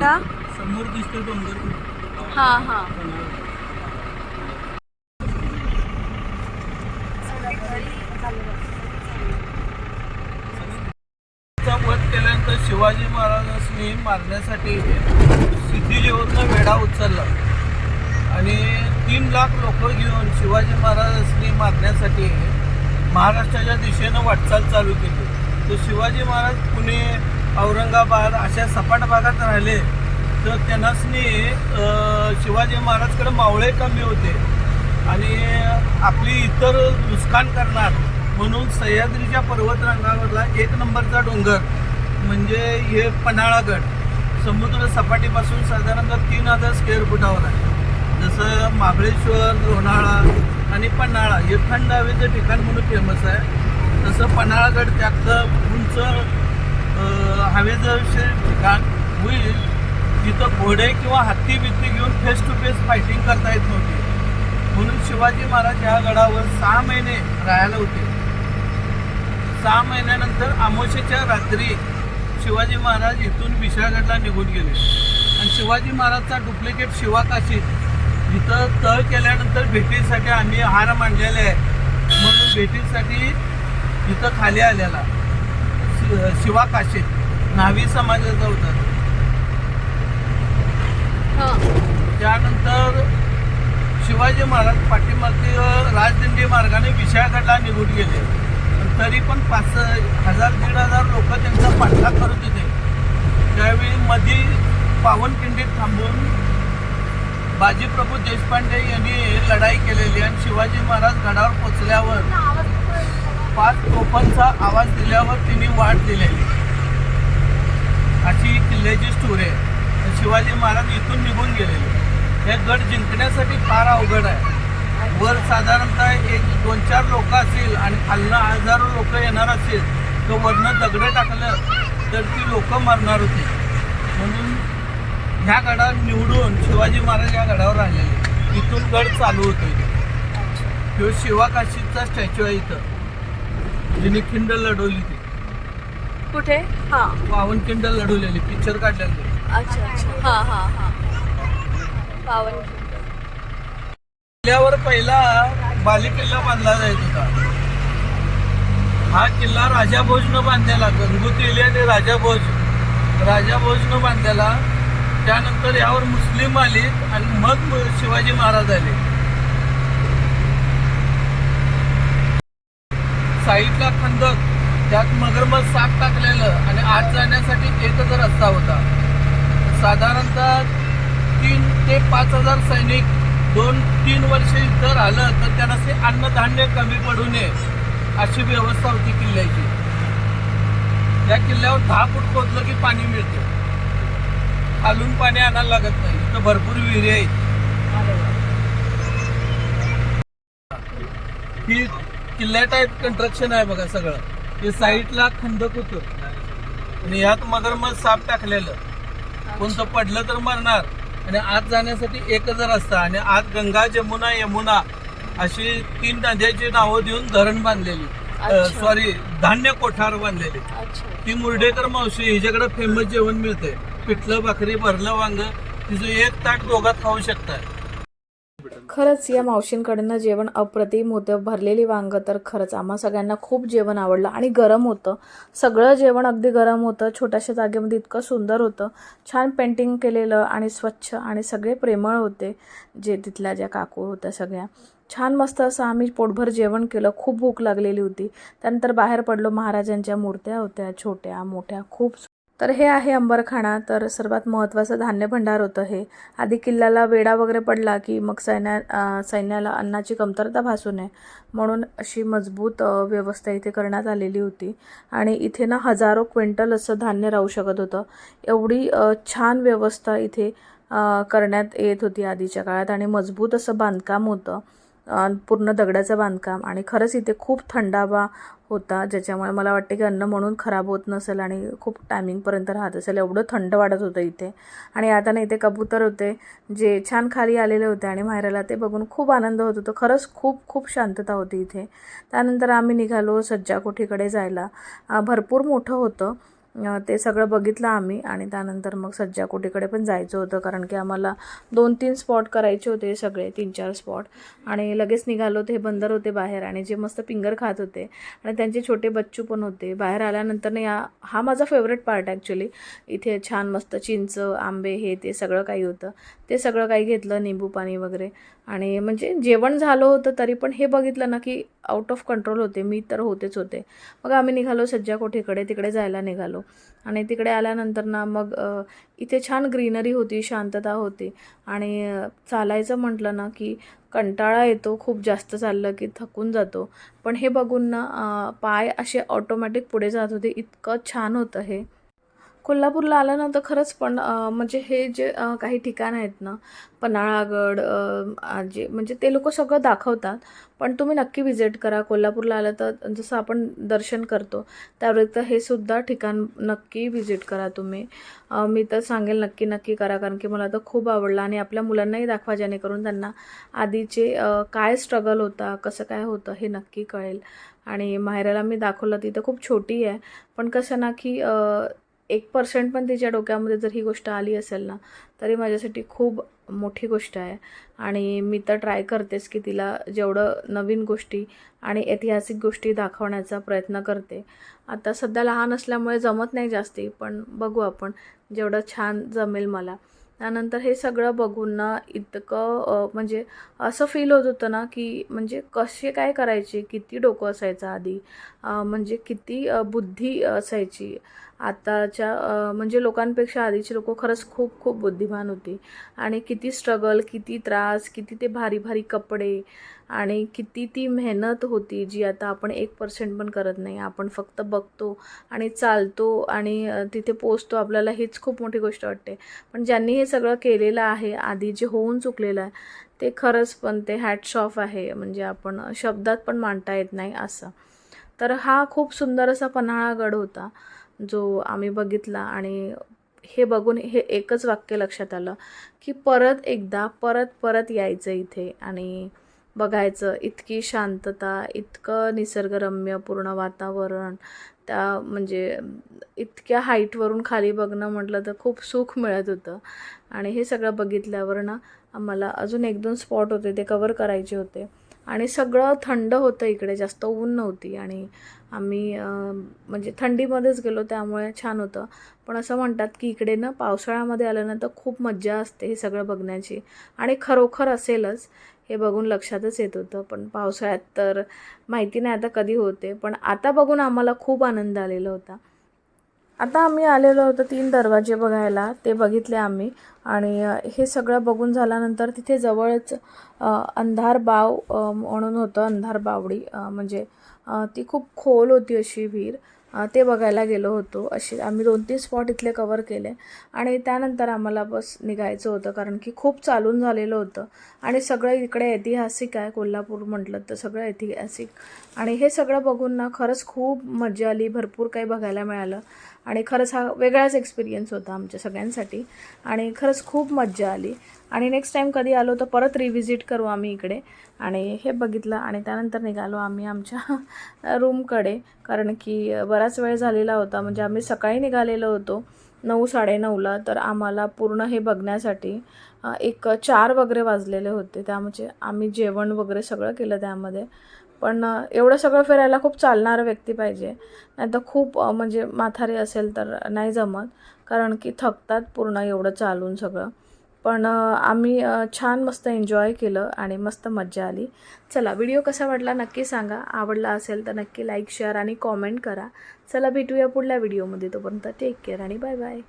कुठं? समोर दिसतो डोंगर. हां हां. वध केल्यानंतर शिवाजी महाराजांनी मारण्यासाठी सिद्धिजीवरनं वेढा उचलला आणि 3 लाख लोक घेऊन शिवाजी महाराजांनी मारण्यासाठी महाराष्ट्राच्या दिशेनं वाटचाल चालू केली. तर शिवाजी महाराज पुणे, औरंगाबाद अशा सपाट भागात राहिले तर त्यांनासनी शिवाजी महाराजकडे मावळे कमी होते आणि आपली इतर नुकसान करणार म्हणून सह्याद्रीच्या पर्वतरांगावरला 1 नंबरचा डोंगर म्हणजे हे पन्हाळागड समुद्र सपाटीपासून साधारणतः 3000 स्क्वेअर फुटावर आहे. जसं महाबळेश्वर, लोणाळा आणि पन्हाळा हे थंड हवेचं ठिकाण म्हणून फेमस आहे, तसं पन्हाळागड त्यातलं उंच हवेचं ठिकाण होईल जिथं घोडे किंवा हत्ती बित्ती घेऊन फेस टू फेस फायटिंग करता येत नव्हती. म्हणून शिवाजी महाराज या गडावर 6 महिने राहायला होते. 6 महिन्यानंतर अमावस्येच्या रात्री शिवाजी महाराज इथून विशाळगडला निघून गेले आणि शिवाजी महाराजचा डुप्लिकेट शिवाकाशीत जिथं तळ केल्यानंतर भेटीसाठी आम्ही हार मांडलेले आहे म्हणून भेटीसाठी इथं खाली आलेला शिवाकाशीत न्हावी समाजाचा होता. त्यानंतर शिवाजी महाराज पाठीमागची राजदिंडी मार्गाने विशाळगडला निघून गेले. तरी पण 5,000-1,500 लोक त्यांचा पाठलाग करत होते. त्यावेळी मध्ये पावनखिंडीत थांबून बाजीप्रभू देशपांडे यांनी लढाई केलेली आणि शिवाजी महाराज गडावर पोचल्यावर 5 तोफांचा आवाज दिल्यावर त्यांनी वाट दिलेली अशी किल्ल्याची स्टोरी आहे. शिवाजी महाराज इथून निघून गेलेले. हे गड जिंकण्यासाठी फार अवघड आहे. वर साधारणतः 1-2-4 लोक असतील आणि खालनं हजारो लोक येणार असतील तर वरनं दगडं टाकलं तर ती लोक मरणार होती. म्हणून ह्या गडावर निवडून शिवाजी महाराज या गडावर राहिलेले. इथून गड चालू होतो. तो शिवाकाशीचा स्टॅच्यू आहे इथं, जिने खिंड लढवली ती. कुठे? हां, पावनखिंड लढवलेली, पिक्चर काढलेली. अच्छा अच्छा. हां हां हां. पावनखिंड किल्ल्यावर पहिला बालेकिल्ला बांधला जायचा होता. हा किल्ला राजाभोजनं बांधलेला, गंगोत्री आणि राजाभोजनं बांधलेला. त्यानंतर यावर मुस्लिम आले आणि मग शिवाजी महाराज आले. साईडला खंदक, त्यात मगरमच्छ साप टाकलेलं आणि आत जाण्यासाठी एकच रस्ता होता. साधारणतः 3 ते 5,000 सैनिक 2-3 वर्ष इथं राहिलं तर त्यांना ते अन्नधान्य कमी पडू नये अशी व्यवस्था होती किल्ल्याची. या किल्ल्यावर 10 फूट खोदलं की पाणी मिळतं. खालून पाणी आणायला लागत नाही. इथं भरपूर विहिरी आहेत. ही किल्ल्या टाईप कंस्ट्रक्शन आहे बघा सगळं. हे साईडला खंदक होतं आणि यात मगरमच्छ साप टाकलेलं. कोणतं पडलं तर मरणार आणि आत जाण्यासाठी एकच रस्ता आणि आत गंगा, जमुना, यमुना अशी 3 नद्याची नावं देऊन धरण बांधलेली. सॉरी, धान्य कोठार बांधलेली. ती मुर्डेकर मावशी हिच्याकडे फेमस जेवण मिळते. पिठलं भाकरी, भरलं वांग, तिचं 1 ताट दोघात खाऊ शकता. खरंच या मावशींकडनं जेवण अप्रतिम होतं. भरलेली वांग तर खरंच आम्हा सगळ्यांना खूप जेवण आवडलं आणि गरम होतं. सगळं जेवण अगदी गरम होतं. छोट्याशा जागेमध्ये इतकं सुंदर होतं. छान पेंटिंग केलेलं आणि स्वच्छ आणि सगळे प्रेमळ होते. जे तिथल्या ज्या काकू होत्या सगळ्या छान मस्त असं आम्ही पोटभर जेवण केलं. खूप भूक लागलेली होती. त्यानंतर बाहेर पडलो. महाराजांच्या मूर्त्या होत्या, छोट्या मोठ्या खूप. तर हे आहे अंबरखाना. तर सर्वात महत्त्वाचं धान्य भंडार होतं हे. आधी किल्ल्याला वेढा वगैरे पडला की मग सैन्याला अन्नाची कमतरता भासू नये म्हणून अशी मजबूत व्यवस्था इथे करण्यात आलेली होती. आणि इथे ना हजारो क्विंटल असं धान्य राहू शकत होतं. एवढी छान व्यवस्था इथे करण्यात येत होती आधीच्या काळात. आणि मजबूत असं बांधकाम होतं, पूर्ण दगडाचं बांधकाम. आणि खरंच इथे खूप थंडावा होता, ज्याच्यामुळे मला वाटते की अन्न म्हणून खराब होत नसेल आणि खूप टायमिंगपर्यंत राहत असेल. एवढं थंड वाटत होतं इथे. आणि आता ना इथे कबूतर होते जे छान खाली आलेले होते आणि माहेराला ते बघून खूप आनंद होत होता. खरंच खूप खूप शांतता होती इथे. त्यानंतर आम्ही निघालो सज्जा कोठीकडे जायला. भरपूर मोठं होतं ते सगळं बघितलं आम्ही. आणि त्यानंतर मग सज्जाकोटीकडे पण जायचं होतं, कारण की आम्हाला 2-3 स्पॉट करायचे होते, सगळे 3-4 स्पॉट. आणि लगेच निघालो होते. हे बंदर होते बाहेर आणि जे मस्त फिंगर खात होते आणि त्यांचे छोटे बच्चू पण होते. बाहेर आल्यानंतर हा माझा फेवरेट पार्ट ॲक्च्युली. इथे छान मस्त चिंच, आंबे, हे ते सगळं काही होतं. ते सगळं काही घेतलं, निंबू पाणी वगैरे. आणि म्हणजे जेवण झालं होतं तरी पण हे बघितलं ना की आउट ऑफ कंट्रोल होते. मी तर होतेच होते. मग आम्ही निघालो सज्जाकोटीकडे, तिकडे जायला निघालो. आणि तिकडे आल्यानंतर ना मग इथे छान ग्रीनरी होती, शांतता होती. आणि चालायचं म्हटलं ना की कंटाळा येतो, खूप जास्त चाललं की थकून जातो. पण हे बघून ना पाय असे ऑटोमॅटिक पुढे जात होते. इतकं छान होतं हे. कोल्हापूरला आलं ना तर खरंच पण म्हणजे हे जे काही ठिकाण आहेत ना, पन्हाळागड, जे म्हणजे ते लोक सगळं दाखवतात. पण तुम्ही नक्की व्हिजिट करा. कोल्हापूरला आलं तर जसं आपण दर्शन करतो त्यावेळेस तर हे सुद्धा ठिकाण नक्की व्हिजिट करा तुम्ही. मी तर सांगेल नक्की नक्की करा, कारण की मला तर खूप आवडलं. आणि आपल्या मुलांनाही दाखवा, जेणेकरून त्यांना आधीचे काय स्ट्रगल होता, कसं काय होतं हे नक्की कळेल. आणि माहेराला मी दाखवलं, तिथं खूप छोटी आहे, पण कसं ना की 1% पण तिच्या डोक्यामध्ये जर ही गोष्ट आली असेल ना, तरी माझ्यासाठी खूप मोठी गोष्ट आहे. आणि मी तर ट्राय करतेच की तिला जेवढं नवीन गोष्टी आणि ऐतिहासिक गोष्टी दाखवण्याचा प्रयत्न करते. आता सध्या लहान असल्यामुळे जमत नाही जास्ती, पण बघू आपण, जेवढं छान जमेल मला. त्यानंतर हे सगळं बघून ना इतकं म्हणजे असं फील होत होतं ना की म्हणजे कसे काय करायचे, किती डोकं असायचं आधी, म्हणजे किती बुद्धी असायची. आताच्या म्हणजे लोकांपेक्षा आधीची लोकं खरंच खूप खूप बुद्धिमान होती. आणि किती स्ट्रगल, किती त्रास, किती ते भारी भारी कपडे आणि किती ती मेहनत होती, जी आता आपण 1% पण करत नाही. आपण फक्त बघतो आणि चालतो आणि तिथे पोचतो. आपल्याला हीच खूप मोठी गोष्ट वाटते. पण ज्यांनी हे सगळं केलेलं आहे आधी, जे होऊन चुकलेलं आहे, ते खरंच पण ते हॅट्स ऑफ आहे. म्हणजे आपण शब्दात पण मांडता येत नाही असं. तर हा खूप सुंदर असा पन्हाळागड होता जो आम्ही बघितला. आणि हे बघून हे एकच वाक्य लक्षात आलं की परत एकदा परत यायचं इथे आणि बघायचं. इतकी शांतता, इतकं निसर्गरम्य पूर्ण वातावरण, त्या म्हणजे इतक्या हाईटवरून खाली बघणं म्हटलं तर खूप सुख मिळत होतं. आणि हे सगळं बघितल्यावर ना आम्हाला अजून 1-2 स्पॉट होते, ते कवर करायचे होते. आणि सगळं थंड होतं इकडे, जास्त ऊन नव्हती. आणि आम्ही म्हणजे थंडीमध्येच गेलो, त्यामुळे छान होतं. पण असं म्हणतात की इकडे ना पावसाळ्यामध्ये आल्यानंतर खूप मज्जा असते हे सगळं बघण्याची. आणि खरोखर असेलच, हे बघून लक्षातच येत होतं. पण पावसाळ्यात तर माहिती नाही आता कधी होते, पण आता बघून आम्हाला खूप आनंद आलेला होता. आता आम्ही आलेलो होतो 3 दरवाजे बघायला, ते बघितले आम्ही. आणि हे सगळं बघून झाल्यानंतर तिथे जवळच अंधार बाव म्हणून होतं, अंधार बावडी. म्हणजे ती खूप खोल होती अशी विहीर, ते बघायला गेलो होतो. अशी आम्ही 2-3 स्पॉट इथले कवर केले. आणि त्यानंतर आम्हाला बस निघायचं होतं, कारण की खूप चालून झालेलं होतं. आणि सगळं इकडे ऐतिहासिक आहे, कोल्हापूर म्हटलं तर सगळं ऐतिहासिक. आणि हे सगळं बघून ना खरंच खूप मजा आली, भरपूर काही बघायला मिळालं. आणि खरंच हा वेगळाच एक्सपिरियन्स होता आमच्या सगळ्यांसाठी. आणि खरंच खूप मज्जा आली. आणि नेक्स्ट टाईम कधी आलो तर परत रिव्हिजिट करू आम्ही इकडे. आणि हे बघितलं आणि त्यानंतर निघालो आम्ही आमच्या रूमकडे, कारण की बराच वेळ झालेला होता. म्हणजे आम्ही सकाळी निघालेलो होतो 9-9:30ला, तर आम्हाला पूर्ण हे बघण्यासाठी 4 वगैरे वाजलेले होते. त्यामुळे आम्ही जेवण वगैरे सगळं केलं त्यामध्ये. पण एवढं सगळं फिरायला खूप चालणारं व्यक्ती पाहिजे, नाही तर खूप म्हणजे म्हातारे असेल तर नाही जमत, कारण की थकतात पूर्ण एवढं चालून सगळं. पण आम्ही छान मस्त एन्जॉय केलं आणि मस्त मज्जा आली. चला, व्हिडिओ कसा वाटला नक्की सांगा. आवडला असेल तर नक्की लाईक, शेअर आणि कॉमेंट करा. चला, भेटूया पुढल्या व्हिडिओमध्ये. तोपर्यंत टेक केअर आणि बाय बाय.